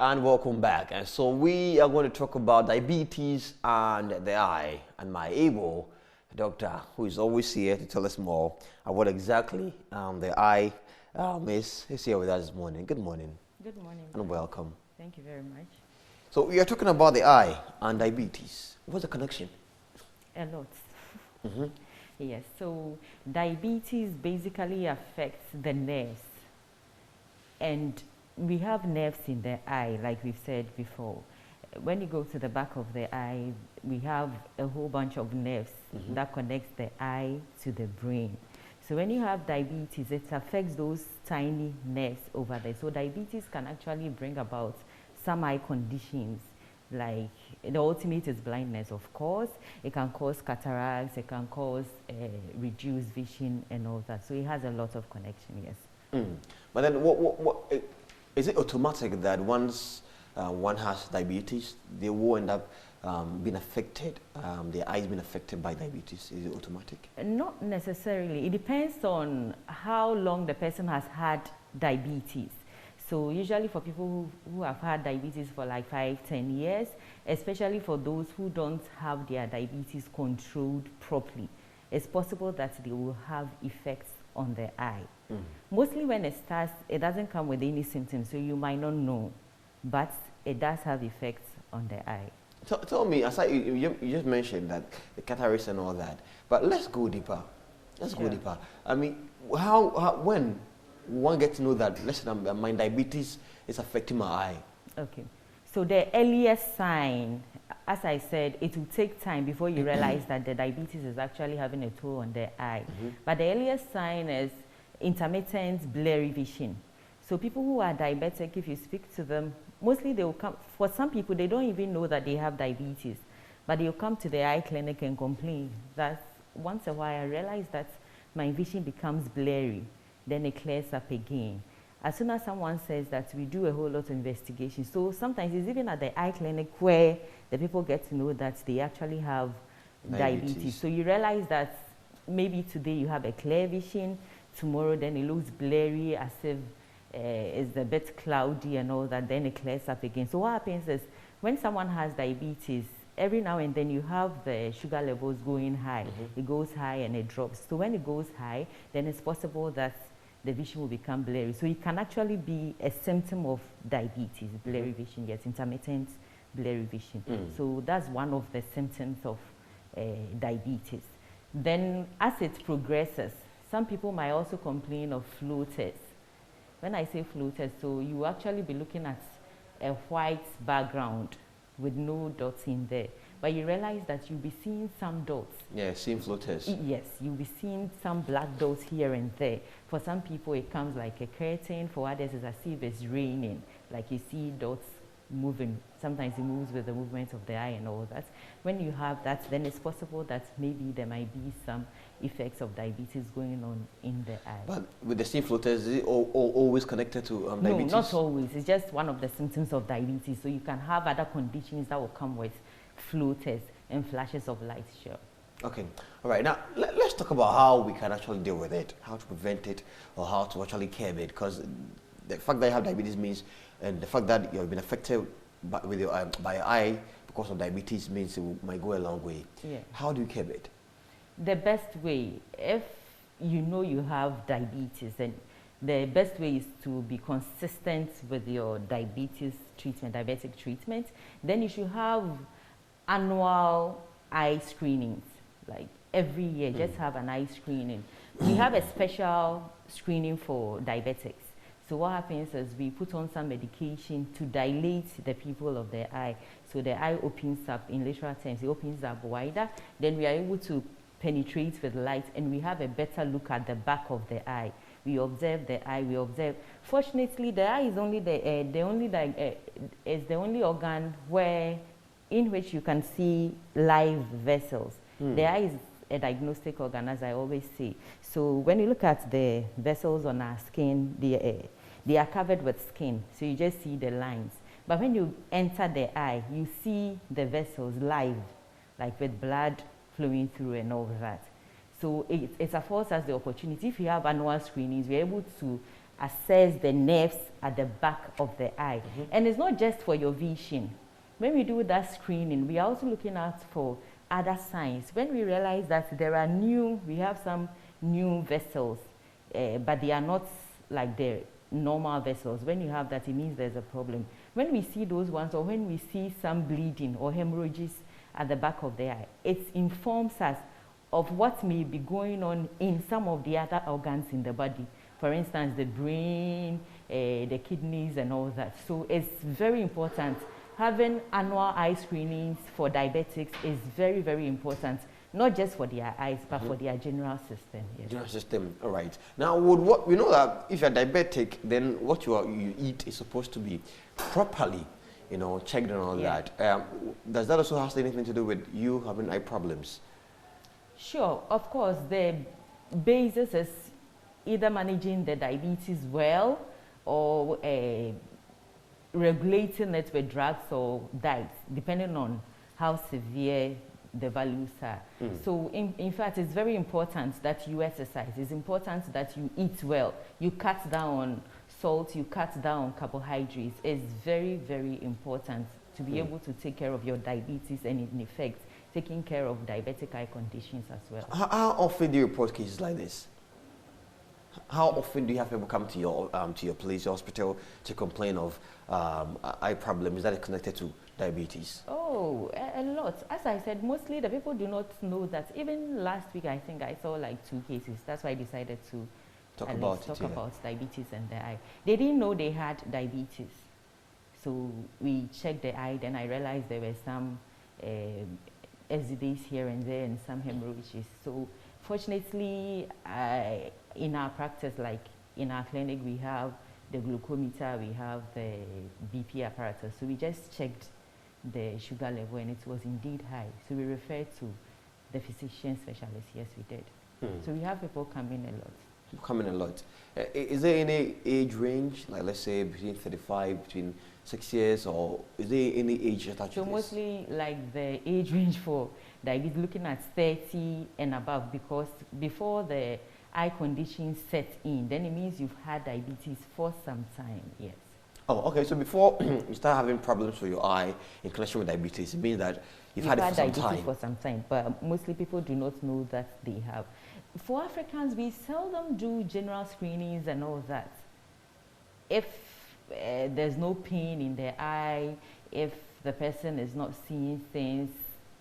And welcome back. And so we are going to talk about diabetes and the eye. And my able doctor, who is always here to tell us more of what exactly the eye is here with us this morning. Good morning. Good morning. And welcome. Thank you very much. So we are talking about the eye and diabetes. What's the connection? A lot. Yes, so diabetes basically affects the nerves. And we have nerves in the eye, like we've said before. When you go to the back of the eye, we have a whole bunch of nerves that connects the eye to the brain. So when you have diabetes, it affects those tiny nerves over there. So diabetes can actually bring about some eye conditions, like the ultimate is blindness, of course. It can cause cataracts, it can cause reduced vision and all that. So it has a lot of connection, yes. But then is it automatic that once one has diabetes, they will end up being affected, their eyes being affected by diabetes? Is it automatic? Not necessarily. It depends on how long the person has had diabetes. So usually for people who have had diabetes for like 5-10 years, especially for those who don't have their diabetes controlled properly, it's possible that they will have effects on their eye. Mostly when it starts, it doesn't come with any symptoms, so you might not know, but it does have effects on the eye. Tell me, aside, you just mentioned that the cataracts and all that, but let's go deeper. Let's go deeper. I mean, when one gets to know that, listen, my diabetes is affecting my eye? Okay. So the earliest sign, as I said, it will take time before you realize that the diabetes is actually having a toll on the eye. But the earliest sign is intermittent blurry vision. So people who are diabetic, if you speak to them, mostly they will come, for some people, they don't even know that they have diabetes, but they'll come to the eye clinic and complain that once a while I realize that my vision becomes blurry, then it clears up again. As soon as someone says that, we do a whole lot of investigation. So sometimes it's even at the eye clinic where the people get to know that they actually have diabetes. So you realize that maybe today you have a clear vision, tomorrow then it looks blurry as if it's a bit cloudy and all that, then it clears up again. So what happens is when someone has diabetes, every now and then you have the sugar levels going high. It goes high and it drops. So when it goes high, then it's possible that the vision will become blurry. So it can actually be a symptom of diabetes, blurry vision, yes, intermittent blurry vision. So that's one of the symptoms of diabetes. Then as it progresses, some people might also complain of floaters. When I say floaters, so you actually be looking at a white background with no dots in there. But you realize that you'll be seeing some dots. Yeah, seeing floaters. Yes, you'll be seeing some black dots here and there. For some people, it comes like a curtain. For others, it's as if it's raining. Like you see dots moving. Sometimes it moves with the movement of the eye and all that. When you have that, then it's possible that maybe there might be some effects of diabetes going on in the eye. But with the seeing floaters, is it always connected to diabetes? No, not always. It's just one of the symptoms of diabetes. So you can have other conditions that will come with floaters and flashes of light, sure. Okay. All right. Now, let's talk about how we can actually deal with it, how to prevent it, or how to actually curb it. Because the fact that you have diabetes means, and the fact that you've been affected by your eye because of diabetes means it might go a long way. Yeah. How do you curb it? The best way, if you know you have diabetes, then the best way is to be consistent with your diabetes treatment, diabetic treatment. Then you should have annual eye screenings, like every year, just have an eye screening. We have a special screening for diabetics. So what happens is we put on some medication to dilate the pupil of the eye. So the eye opens up, in literal terms, it opens up wider. Then we are able to penetrate with light and we have a better look at the back of the eye. We observe the eye, we observe. Fortunately, the eye is only is the only organ in which you can see live vessels. The eye is a diagnostic organ, as I always say. So when you look at the vessels on our skin, they are covered with skin, so you just see the lines. But when you enter the eye, you see the vessels live, like with blood flowing through and all that. So it affords us the opportunity. If you have annual screenings, we're able to assess the nerves at the back of the eye. And it's not just for your vision. When we do that screening, we are also looking out for other signs. When we realize that we have some new vessels, but they are not like the normal vessels. When you have that, it means there's a problem. When we see those ones, or when we see some bleeding or hemorrhages at the back of the eye, it informs us of what may be going on in some of the other organs in the body. For instance, the brain, the kidneys and all that. So it's very important. Having annual eye screenings for diabetics is very, very important. Not just for their eyes, but for their general system. Yes. General system, all right. Now, we know that if you're diabetic, then what you eat is supposed to be properly, checked and all that. Does that also have anything to do with you having eye problems? Sure, of course. The basis is either managing the diabetes well or regulating it with drugs or diets, depending on how severe the values are. So in fact, it's very important that you exercise. It's important that you eat well. You cut down on salt, you cut down on carbohydrates. It's very, very important to be able to take care of your diabetes and in effect, taking care of diabetic eye conditions as well. How often do you report cases like this? How often do you have people come to your place, your hospital, to complain of eye problems that are connected to diabetes? Oh, a lot. As I said, mostly the people do not know that. Even last week, I think I saw like 2 cases. That's why I decided to talk about diabetes and the eye. They didn't know they had diabetes. So we checked the eye, then I realized there were some exudates here and there and some hemorrhages. So fortunately, in our practice, like in our clinic, we have the glucometer, we have the BP apparatus. So we just checked the sugar level and it was indeed high. So we referred to the physician specialist. Yes, we did. So we have people coming a lot. Coming a lot. Is there any age range, like let's say between 35, between 6 years, or is there any age attached to this? So mostly like the age range for diabetes, looking at 30 and above, because before the eye condition set in, then it means you've had diabetes for some time, yes. Oh, okay. So before you start having problems with your eye in connection with diabetes, it means that you've had it for some time. For some time, but mostly people do not know that they have. For Africans, we seldom do general screenings and all that. If there's no pain in the eye, if the person is not seeing things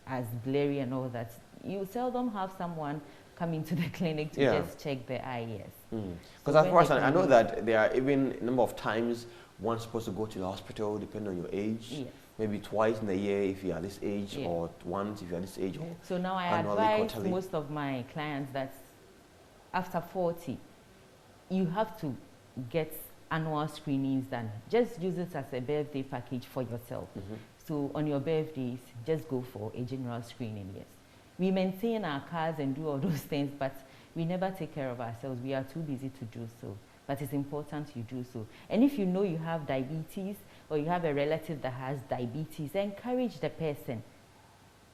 as blurry and all that, you seldom have someone come into the clinic to just check the eye, yes. Because as far as I know that there are even a number of times one's supposed to go to the hospital depending on your age. Yes. Maybe twice in a year if you are this age, or once if you are this age. So now I advise most of my clients that after 40, you have to get annual screenings done. Just use it as a birthday package for yourself. So on your birthdays, just go for a general screening, yes. We maintain our cars and do all those things, but we never take care of ourselves. We are too busy to do so. But it's important you do so. And if you know you have diabetes or you have a relative that has diabetes, encourage the person.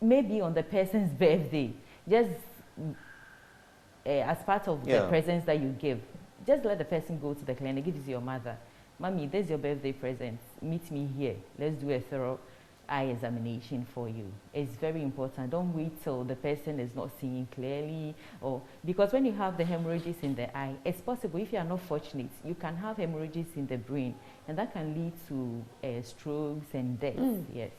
Maybe on the person's birthday, just as part of the presents that you give, just let the person go to the clinic. Give it to your mother. Mommy, this is your birthday present. Meet me here. Let's do a thorough eye examination for you. It's very important. Don't wait till the person is not seeing clearly, or because when you have the hemorrhages in the eye, it's possible, if you are not fortunate, you can have hemorrhages in the brain, and that can lead to strokes and death. Yes.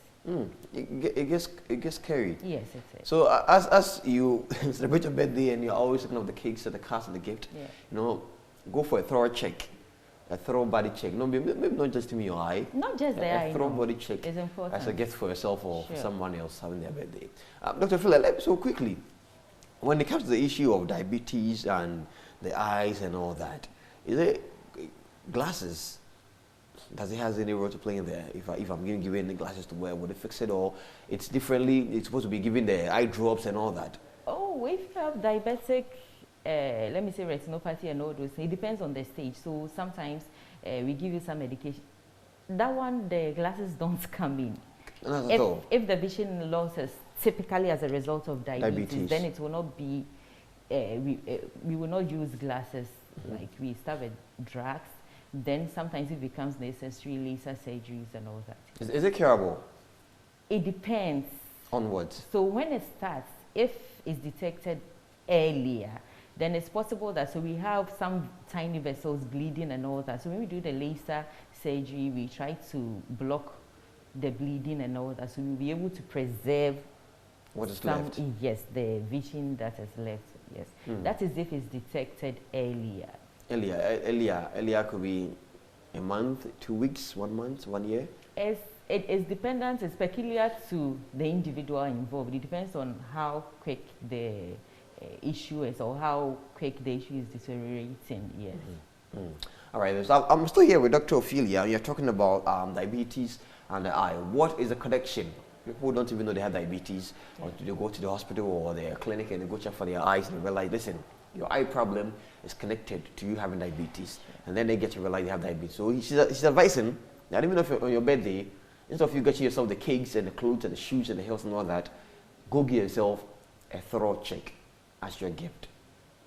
It gets scary. Yes, it is. So as you celebrate your birthday and you're always thinking of the cakes and the cards and the gift, go for a thorough check. A thorough body check. No, maybe not just in your eye. Not just the eye. A thorough body check is important. As a gift for yourself or for someone else having their birthday. Dr. Philta, so quickly, when it comes to the issue of diabetes and the eyes and all that, is it glasses? Does it have any role to play in there? If I'm given the glasses to wear, would it fix it, or it's differently? It's supposed to be given the eye drops and all that. Oh, if you have diabetic. Let me say retinopathy and all those things. It depends on the stage. So sometimes we give you some medication. That one, the glasses don't come in. Not at all. If the vision loss is typically as a result of diabetes, then it will not be, we will not use glasses. Like we start with drugs, then sometimes it becomes necessary laser surgeries and all that. Is it curable? It depends. On what? So when it starts, if it's detected earlier, then it's possible that, so we have some tiny vessels bleeding and all that. So when we do the laser surgery, we try to block the bleeding and all that. So we'll be able to preserve what is left? Yes, the vision that is left. Yes, that is if it's detected earlier. Earlier could be a month, 2 weeks, 1 month, 1 year. It is dependent. It's peculiar to the individual involved. It depends on how quick the issue is or how quick the issue is deteriorating. Yes. All right. So I'm still here with Dr. Ophelia. You're talking about diabetes and the eye. What is the connection? People don't even know they have diabetes, or they go to the hospital or the clinic and they go check for their eyes and they realize, listen, your eye problem is connected to you having diabetes. And then they get to realize they have diabetes. So she's advising, I don't even know if on your birthday, instead of you getting yourself the cakes and the clothes and the shoes and the health and all that, go give yourself a thorough check as your gift.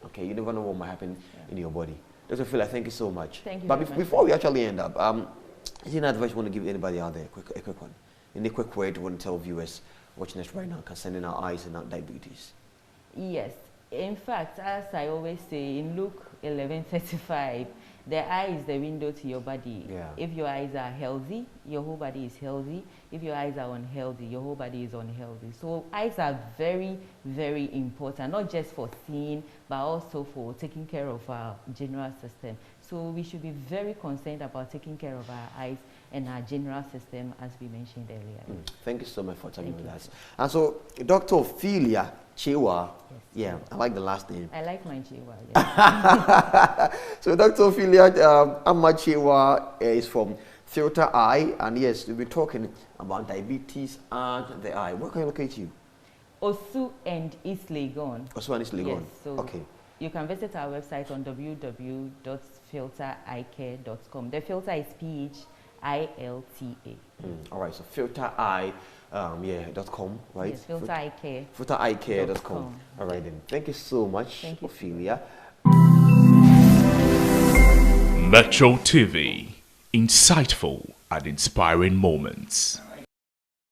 Okay, you never know what might happen in your body. Dr. Philta, thank you so much. Thank you. But before we actually end up, is there any advice you want to give anybody out there? A quick one. Any quick word you want to tell viewers watching us right now concerning our eyes and our diabetes? Yes. In fact, as I always say in Luke 11:35, the eye is the window to your body. Yeah. If your eyes are healthy, your whole body is healthy. If your eyes are unhealthy, your whole body is unhealthy. So eyes are very, very important, not just for seeing, but also for taking care of our general system. So we should be very concerned about taking care of our eyes and our general system, as we mentioned earlier. Thank you so much for talking with us. And so, Dr. Ophelia Kyeiwaah, yes. I like the last name. I like my Kyeiwaah, yes. So, Dr. Ophelia Kyeiwaah is from Philta Eye, and yes, we'll be talking about diabetes and the eye. Where can I locate you? Osu and East Legon. Osu and East Legon. Yes, so okay. You can visit our website on www.philtaeyecare.com. The Philta is PHILTA. All right, so philtaeye.com, right? Yes, Philta Eye Care. philtaeyecare.com. All right, then. Thank you so much, Thank you. Ophelia. Metro TV, insightful and inspiring moments.